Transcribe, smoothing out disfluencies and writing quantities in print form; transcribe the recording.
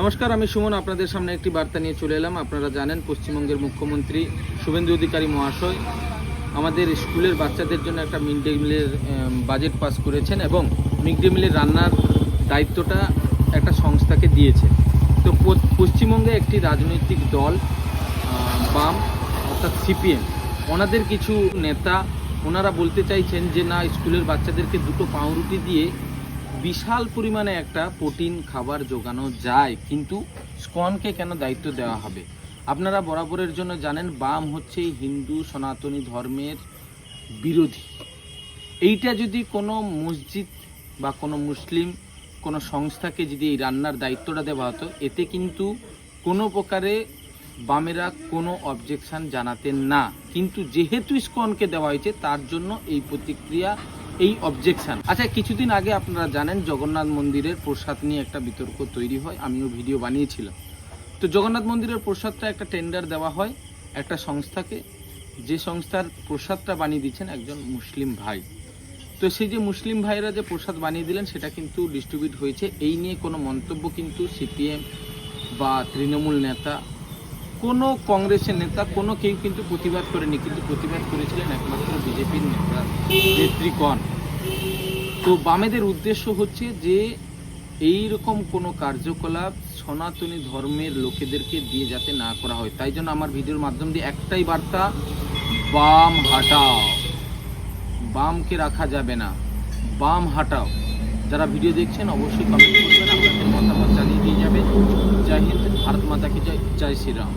নমস্কার, আমি সুমন আপনাদের সামনে একটি বার্তা নিয়ে চলে এলাম। আপনারা জানেন পশ্চিমবঙ্গের মুখ্যমন্ত্রী শুভেন্দু অধিকারী মহাশয় আমাদের স্কুলের বাচ্চাদের জন্য একটা মিড ডে মিলের বাজেট পাস করেছেন এবং মিড ডে মিলের রান্নার দায়িত্বটা একটা সংস্থাকে দিয়েছে। তো পশ্চিমবঙ্গে একটি রাজনৈতিক দল বাম অর্থাৎ সিপিএম, ওনাদের কিছু নেতা ওনারা বলতে চাইছেন যে না, স্কুলের বাচ্চাদেরকে দুটো পাউরুটি দিয়ে বিশাল পরিমাণে একটা প্রোটিন খাবার যোগানো যায়, কিন্তু স্কনকে কেন দায়িত্ব দেওয়া হবে? আপনারা বরাবরের জন্য জানেন বাম হচ্ছে হিন্দু সনাতনী ধর্মের বিরোধী। এইটা যদি কোনো মসজিদ বা কোনো মুসলিম কোনো সংস্থাকে যদি এই রান্নার দায়িত্বটা দেওয়া হতো, এতে কিন্তু কোনো প্রকারে বামেরা কোনো অবজেকশান জানাতেন না, কিন্তু যেহেতু স্কনকে দেওয়া হয়েছে তার জন্য এই প্রতিক্রিয়া, এই অবজেকশান। আচ্ছা, কিছুদিন আগে আপনারা জানেন জগন্নাথ মন্দিরের প্রসাদ নিয়ে একটা বিতর্ক তৈরি হয়, আমিও ভিডিও বানিয়েছিলাম। তো জগন্নাথ মন্দিরের প্রসাদটা একটা টেন্ডার দেওয়া হয় একটা সংস্থাকে, যে সংস্থার প্রসাদটা বানিয়ে দিচ্ছেন একজন মুসলিম ভাই। তো সেই যে মুসলিম ভাইরা যে প্রসাদ বানিয়ে দিলেন সেটা কিন্তু ডিস্ট্রিবিউট হয়েছে, এই নিয়ে কোনো মন্তব্য কিন্তু সিপিএম বা তৃণমূল নেতা, কোনো কংগ্রেসের নেতা, কোনো কেউ কিন্তু প্রতিবাদ করেনি, কিন্তু প্রতিবাদ করেছিলেন একমাত্র বিজেপির নেতা নেত্রীগণ। তো বামেদের উদ্দেশ্য হচ্ছে যে এই রকম কোনো কার্যকলাপ সনাতনী ধর্মের লোকেদেরকে দিয়ে যাতে না করা হয়। তাই জন্য আমার ভিডিওর মাধ্যম দিয়ে একটাই বার্তা, বাম হাটাও, বামকে রাখা যাবে না, বাম হাটাও। যারা ভিডিও দেখছেন অবশ্যই কমেন্ট করবেন, আপনাদের মতামত জানিয়ে দিয়ে যাবেন। জয় হিন্দ, ভারত মাতা কি জয়, জয় শ্রীরাম।